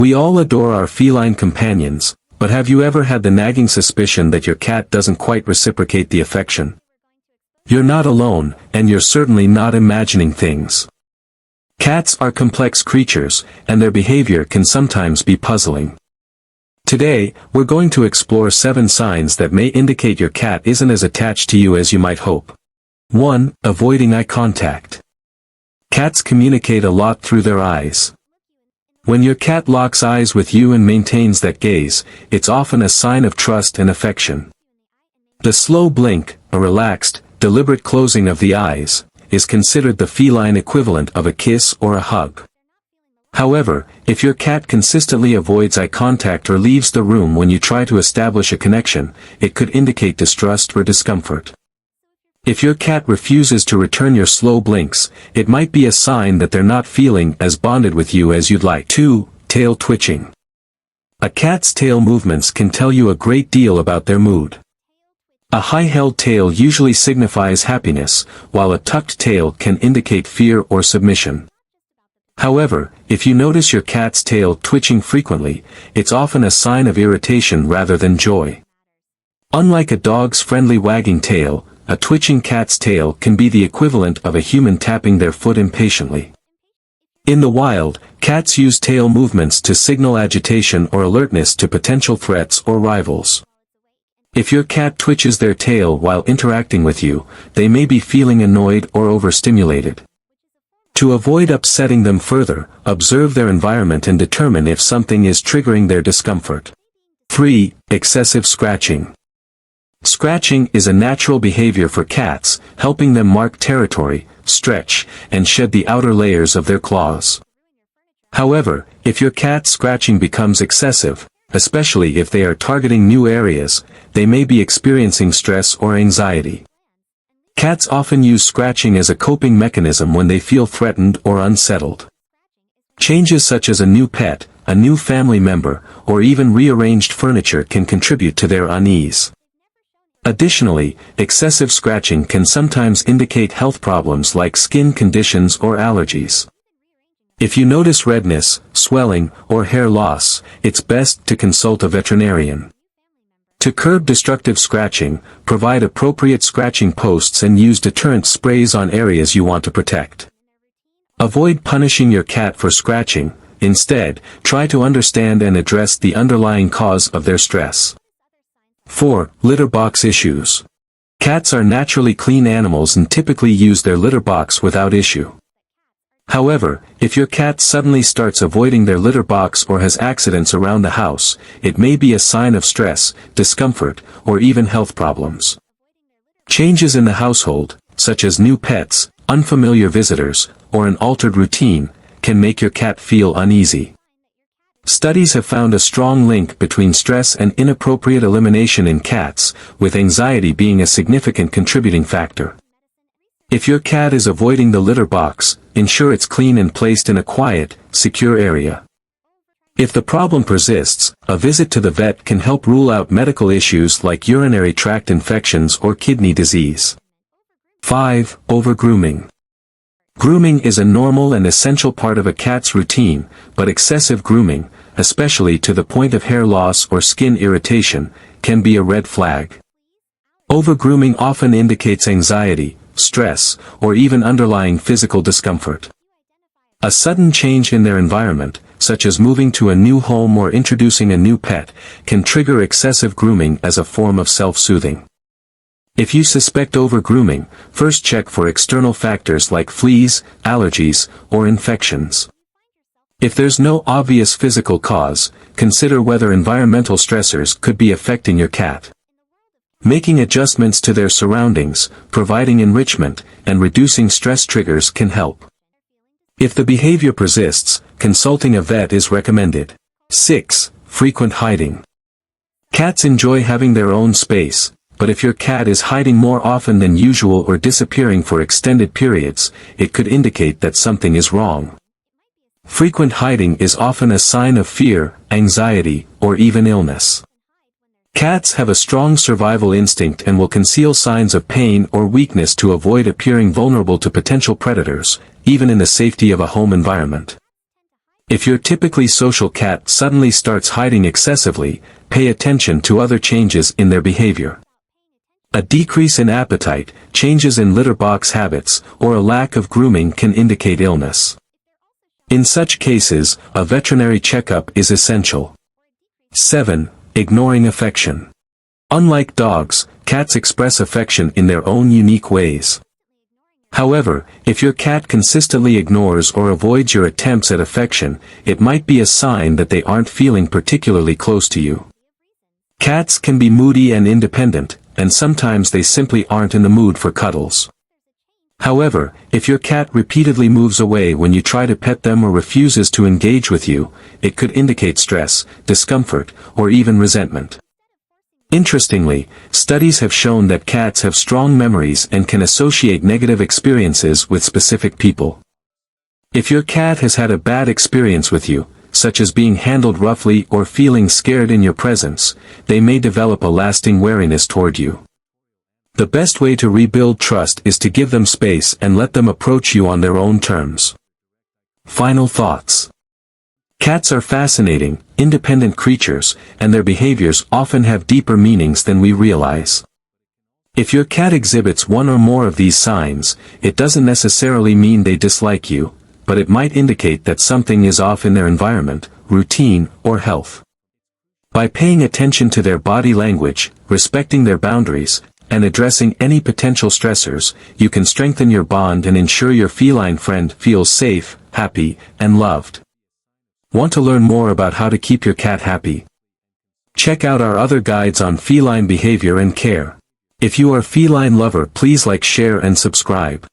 We all adore our feline companions, but have you ever had the nagging suspicion that your cat doesn't quite reciprocate the affection? You're not alone, and you're certainly not imagining things. Cats are complex creatures, and their behavior can sometimes be puzzling. Today, we're going to explore 7 signs that may indicate your cat isn't as attached to you as you might hope. 1. Avoiding eye contact. Cats communicate a lot through their eyes. When your cat locks eyes with you and maintains that gaze, it's often a sign of trust and affection. The slow blink, a relaxed, deliberate closing of the eyes, is considered the feline equivalent of a kiss or a hug. However, if your cat consistently avoids eye contact or leaves the room when you try to establish a connection, it could indicate distrust or discomfort. If your cat refuses to return your slow blinks, it might be a sign that they're not feeling as bonded with you as you'd like. 2. Tail twitching. A cat's tail movements can tell you a great deal about their mood. A high-held tail usually signifies happiness, while a tucked tail can indicate fear or submission. However, if you notice your cat's tail twitching frequently, it's often a sign of irritation rather than joy. Unlike a dog's friendly wagging tail, a twitching cat's tail can be the equivalent of a human tapping their foot impatiently. In the wild, cats use tail movements to signal agitation or alertness to potential threats or rivals. If your cat twitches their tail while interacting with you, they may be feeling annoyed or overstimulated. To avoid upsetting them further, observe their environment and determine if something is triggering their discomfort. 3. Excessive scratching. Scratching is a natural behavior for cats, helping them mark territory, stretch, and shed the outer layers of their claws. However, if your cat's scratching becomes excessive, especially if they are targeting new areas, they may be experiencing stress or anxiety. Cats often use scratching as a coping mechanism when they feel threatened or unsettled. Changes such as a new pet, a new family member, or even rearranged furniture can contribute to their unease. Additionally, excessive scratching can sometimes indicate health problems like skin conditions or allergies. If you notice redness, swelling, or hair loss, it's best to consult a veterinarian. To curb destructive scratching, provide appropriate scratching posts and use deterrent sprays on areas you want to protect. Avoid punishing your cat for scratching. Instead, try to understand and address the underlying cause of their stress. 4. Litter box issues. Cats are naturally clean animals and typically use their litter box without issue. However, if your cat suddenly starts avoiding their litter box or has accidents around the house, it may be a sign of stress, discomfort, or even health problems. Changes in the household, such as new pets, unfamiliar visitors, or an altered routine, can make your cat feel uneasy. Studies have found a strong link between stress and inappropriate elimination in cats, with anxiety being a significant contributing factor. If your cat is avoiding the litter box, ensure it's clean and placed in a quiet, secure area. If the problem persists, a visit to the vet can help rule out medical issues like urinary tract infections or kidney disease. 5. Overgrooming. Grooming is a normal and essential part of a cat's routine, but excessive grooming, especially to the point of hair loss or skin irritation, can be a red flag. Overgrooming often indicates anxiety, stress, or even underlying physical discomfort. A sudden change in their environment, such as moving to a new home or introducing a new pet, can trigger excessive grooming as a form of self-soothing. If you suspect overgrooming, first check for external factors like fleas, allergies, or infections. If there's no obvious physical cause, consider whether environmental stressors could be affecting your cat. Making adjustments to their surroundings, providing enrichment, and reducing stress triggers can help. If the behavior persists, consulting a vet is recommended. 6. Frequent hiding. Cats enjoy having their own space, but if your cat is hiding more often than usual or disappearing for extended periods, it could indicate that something is wrong. Frequent hiding is often a sign of fear, anxiety, or even illness. Cats have a strong survival instinct and will conceal signs of pain or weakness to avoid appearing vulnerable to potential predators, even in the safety of a home environment. If your typically social cat suddenly starts hiding excessively, pay attention to other changes in their behavior. A decrease in appetite, changes in litter box habits, or a lack of grooming can indicate illness. In such cases, a veterinary checkup is essential. 7. Ignoring affection. Unlike dogs, cats express affection in their own unique ways. However, if your cat consistently ignores or avoids your attempts at affection, it might be a sign that they aren't feeling particularly close to you. Cats can be moody and independent, and sometimes they simply aren't in the mood for cuddles. However, if your cat repeatedly moves away when you try to pet them or refuses to engage with you, it could indicate stress, discomfort, or even resentment. Interestingly, studies have shown that cats have strong memories and can associate negative experiences with specific people. If your cat has had a bad experience with you, such as being handled roughly or feeling scared in your presence, they may develop a lasting wariness toward you. The best way to rebuild trust is to give them space and let them approach you on their own terms. Final thoughts. Cats are fascinating, independent creatures, and their behaviors often have deeper meanings than we realize. If your cat exhibits one or more of these signs, it doesn't necessarily mean they dislike you, but it might indicate that something is off in their environment, routine, or health. By paying attention to their body language, respecting their boundaries, and addressing any potential stressors, you can strengthen your bond and ensure your feline friend feels safe, happy, and loved. Want to learn more about how to keep your cat happy? Check out our other guides on feline behavior and care. If you are a feline lover, please like, share, and subscribe.